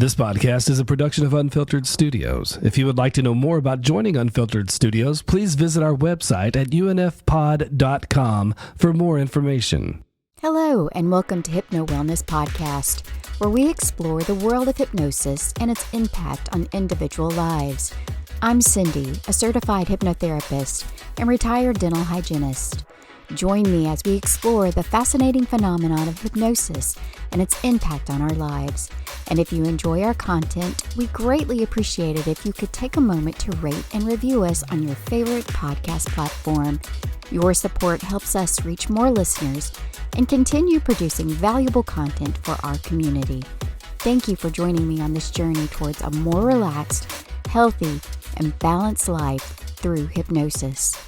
This podcast is a production of Unfiltered Studios. If you would like to know more about joining Unfiltered Studios, please visit our website at unfpod.com for more information. Hello, and welcome to Hypno Wellness Podcast, where we explore the world of hypnosis and its impact on individual lives. I'm Cindy, a certified hypnotherapist and retired dental hygienist. Join me as we explore the fascinating phenomenon of hypnosis and its impact on our lives. And if you enjoy our content, we greatly appreciate it if you could take a moment to rate and review us on your favorite podcast platform. Your support helps us reach more listeners and continue producing valuable content for our community. Thank you for joining me on this journey towards a more relaxed, healthy, and balanced life through hypnosis.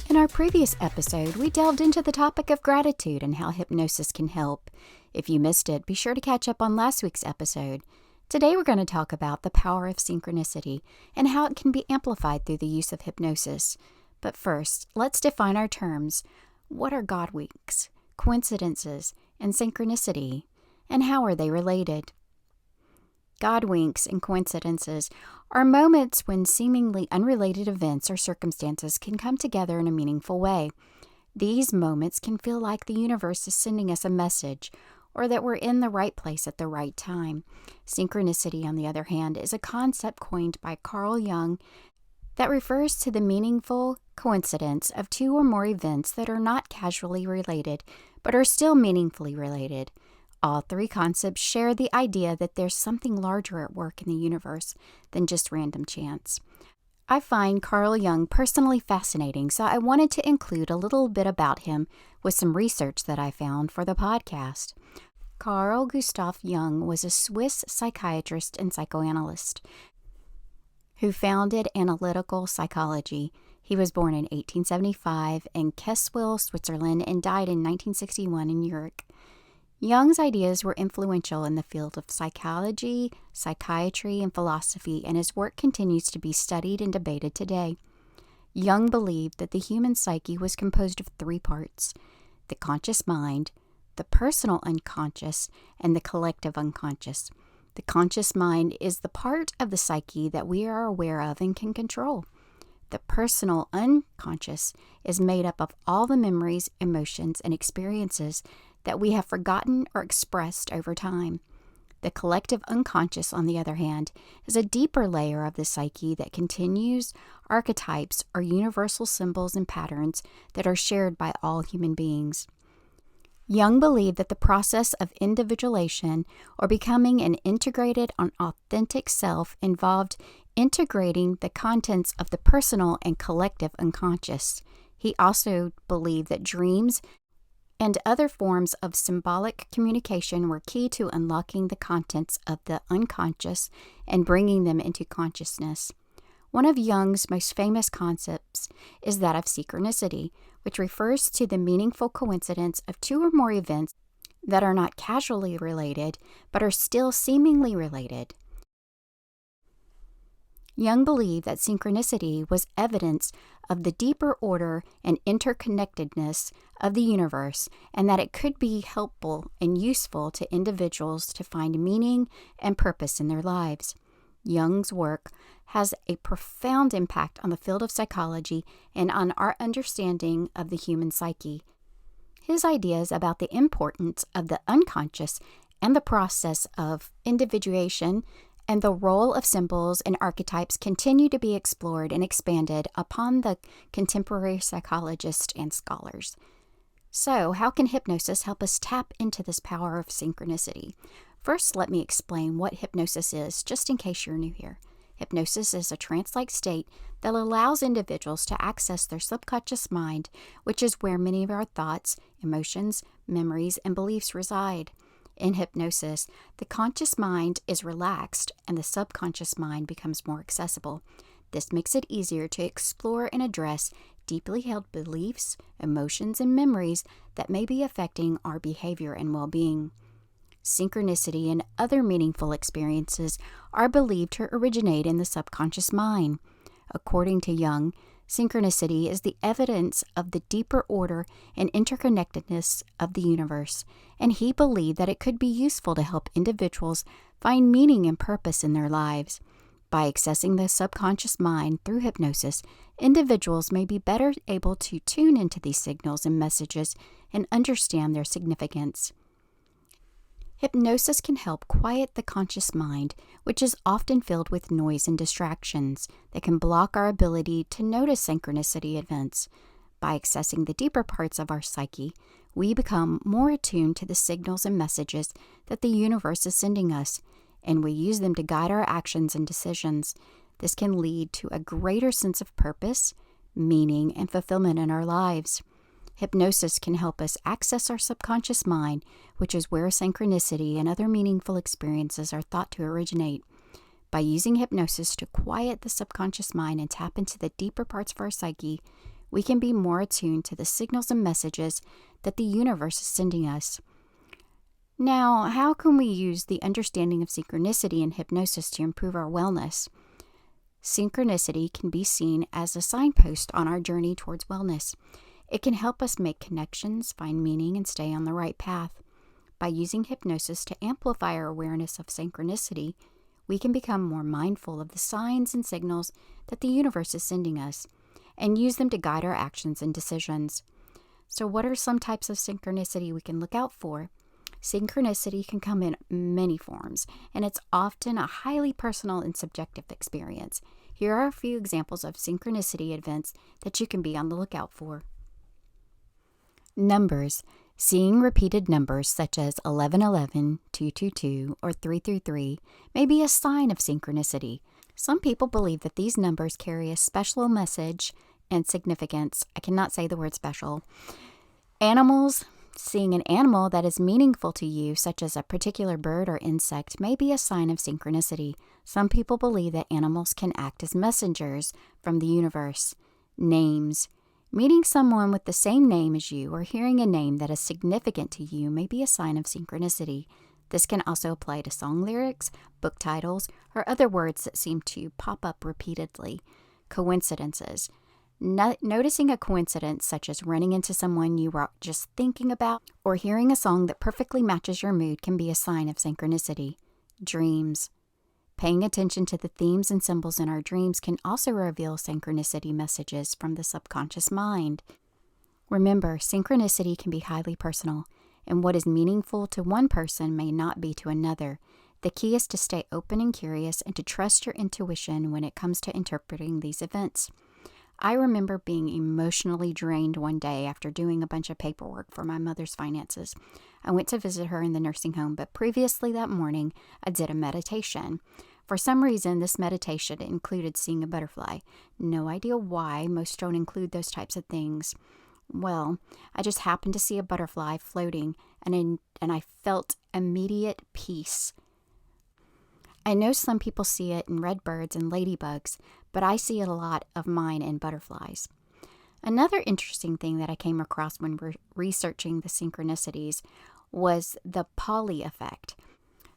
In our previous episode, we delved into the topic of gratitude and how hypnosis can help. If you missed it, be sure to catch up on last week's episode. Today we're going to talk about the power of synchronicity and how it can be amplified through the use of hypnosis. But first, let's define our terms. What are God winks, coincidences, and synchronicity? And how are they related? God winks and coincidences are moments when seemingly unrelated events or circumstances can come together in a meaningful way. These moments can feel like the universe is sending us a message, or that we're in the right place at the right time. Synchronicity, on the other hand, is a concept coined by Carl Jung that refers to the meaningful coincidence of two or more events that are not casually related, but are still meaningfully related. All three concepts share the idea that there's something larger at work in the universe than just random chance. I find Carl Jung personally fascinating, so I wanted to include a little bit about him with some research that I found for the podcast. Carl Gustav Jung was a Swiss psychiatrist and psychoanalyst who founded analytical psychology. He was born in 1875 in Kesswil, Switzerland, and died in 1961 in Zurich. Jung's ideas were influential in the field of psychology, psychiatry, and philosophy, and his work continues to be studied and debated today. Jung believed that the human psyche was composed of three parts: the conscious mind, the personal unconscious, and the collective unconscious. The conscious mind is the part of the psyche that we are aware of and can control. The personal unconscious is made up of all the memories, emotions, and experiences that we have forgotten or expressed over time. The collective unconscious, on the other hand, is a deeper layer of the psyche that continues archetypes or universal symbols and patterns that are shared by all human beings. Jung believed that the process of individuation, or becoming an integrated and authentic self, involved integrating the contents of the personal and collective unconscious. He also believed that dreams and other forms of symbolic communication were key to unlocking the contents of the unconscious and bringing them into consciousness. One of Jung's most famous concepts is that of synchronicity, which refers to the meaningful coincidence of two or more events that are not casually related, but are still seemingly related. Jung believed that synchronicity was evidence of the deeper order and interconnectedness of the universe, and that it could be helpful and useful to individuals to find meaning and purpose in their lives. Jung's work has a profound impact on the field of psychology and on our understanding of the human psyche. His ideas about the importance of the unconscious and the process of individuation and the role of symbols and archetypes continue to be explored and expanded upon the contemporary psychologists and scholars. So, how can hypnosis help us tap into this power of synchronicity? First, let me explain what hypnosis is, just in case you're new here. Hypnosis is a trance-like state that allows individuals to access their subconscious mind, which is where many of our thoughts, emotions, memories, and beliefs reside. In hypnosis, the conscious mind is relaxed and the subconscious mind becomes more accessible. This makes it easier to explore and address deeply held beliefs, emotions, and memories that may be affecting our behavior and well-being. Synchronicity and other meaningful experiences are believed to originate in the subconscious mind. According to Jung, Synchronicity is the evidence of the deeper order and interconnectedness of the universe, and he believed that it could be useful to help individuals find meaning and purpose in their lives. By accessing the subconscious mind through hypnosis, individuals may be better able to tune into these signals and messages and understand their significance. Hypnosis can help quiet the conscious mind, which is often filled with noise and distractions that can block our ability to notice synchronicity events. By accessing the deeper parts of our psyche, we become more attuned to the signals and messages that the universe is sending us, and we use them to guide our actions and decisions. This can lead to a greater sense of purpose, meaning, and fulfillment in our lives. Hypnosis can help us access our subconscious mind, which is where synchronicity and other meaningful experiences are thought to originate. By using hypnosis to quiet the subconscious mind and tap into the deeper parts of our psyche, we can be more attuned to the signals and messages that the universe is sending us. Now, how can we use the understanding of synchronicity and hypnosis to improve our wellness? Synchronicity can be seen as a signpost on our journey towards wellness. It can help us make connections, find meaning, and stay on the right path. By using hypnosis to amplify our awareness of synchronicity, we can become more mindful of the signs and signals that the universe is sending us, and use them to guide our actions and decisions. So what are some types of synchronicity we can look out for? Synchronicity can come in many forms, and it's often a highly personal and subjective experience. Here are a few examples of synchronicity events that you can be on the lookout for. Numbers. Seeing repeated numbers such as 1111, 222, or 333 may be a sign of synchronicity. Some people believe that these numbers carry a special message and significance. I cannot say the word special. Animals. Seeing an animal that is meaningful to you, such as a particular bird or insect, may be a sign of synchronicity. Some people believe that animals can act as messengers from the universe. Names. Meeting someone with the same name as you or hearing a name that is significant to you may be a sign of synchronicity. This can also apply to song lyrics, book titles, or other words that seem to pop up repeatedly. Coincidences. Noticing a coincidence such as running into someone you were just thinking about or hearing a song that perfectly matches your mood can be a sign of synchronicity. Dreams. Paying attention to the themes and symbols in our dreams can also reveal synchronicity messages from the subconscious mind. Remember, synchronicity can be highly personal, and what is meaningful to one person may not be to another. The key is to stay open and curious and to trust your intuition when it comes to interpreting these events. I remember being emotionally drained one day after doing a bunch of paperwork for my mother's finances. I went to visit her in the nursing home, but previously that morning, I did a meditation. For some reason, this meditation included seeing a butterfly. No idea why, most don't include those types of things. Well, I just happened to see a butterfly floating, and I felt immediate peace. I know some people see it in redbirds and ladybugs, but I see a lot of mine in butterflies. Another interesting thing that I came across when researching the synchronicities was the Pauli effect.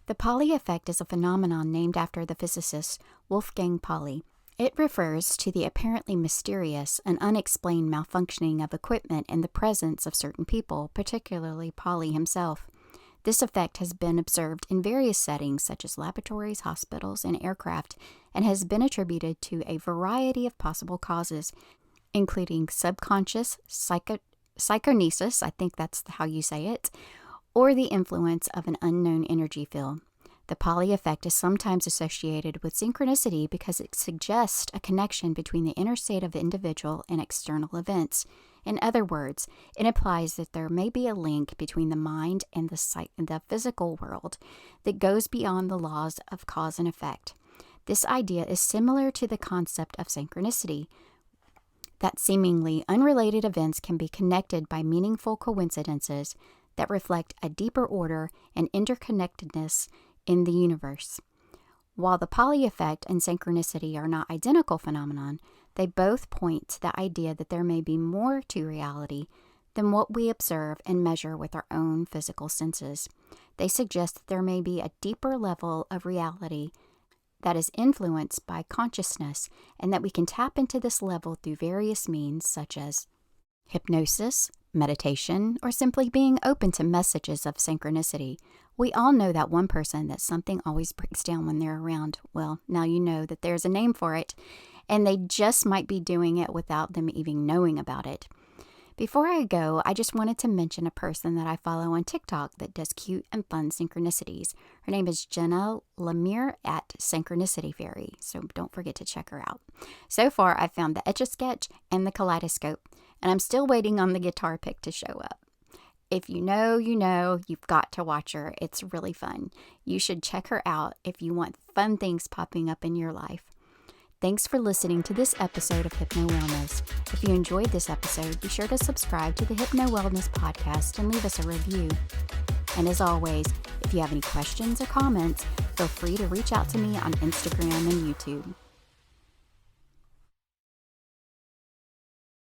The Pauli effect is a phenomenon named after the physicist Wolfgang Pauli. It refers to the apparently mysterious and unexplained malfunctioning of equipment in the presence of certain people, particularly Pauli himself. This effect has been observed in various settings such as laboratories, hospitals, and aircraft, and has been attributed to a variety of possible causes, including subconscious psychonesis, I think that's how you say it, or the influence of an unknown energy field. The Pauli effect is sometimes associated with synchronicity because it suggests a connection between the inner state of the individual and external events. In other words, it implies that there may be a link between the mind and the physical world that goes beyond the laws of cause and effect. This idea is similar to the concept of synchronicity, that seemingly unrelated events can be connected by meaningful coincidences that reflect a deeper order and interconnectedness in the universe. While the Pauli effect and synchronicity are not identical phenomenon, they both point to the idea that there may be more to reality than what we observe and measure with our own physical senses. They suggest that there may be a deeper level of reality that is influenced by consciousness, and that we can tap into this level through various means such as hypnosis, meditation, or simply being open to messages of synchronicity. We all know that one person that something always breaks down when they're around. Well, now you know that there's a name for it, and they just might be doing it without them even knowing about it. Before I go, I just wanted to mention a person that I follow on TikTok that does cute and fun synchronicities. Her name is Jenna Lemire at Synchronicity Fairy, so don't forget to check her out. So far, I've found the Etch-a-Sketch and the Kaleidoscope, and I'm still waiting on the guitar pick to show up. If you know, you know, you've got to watch her. It's really fun. You should check her out if you want fun things popping up in your life. Thanks for listening to this episode of Hypno Wellness. If you enjoyed this episode, be sure to subscribe to the Hypno Wellness podcast and leave us a review. And as always, if you have any questions or comments, feel free to reach out to me on Instagram and YouTube.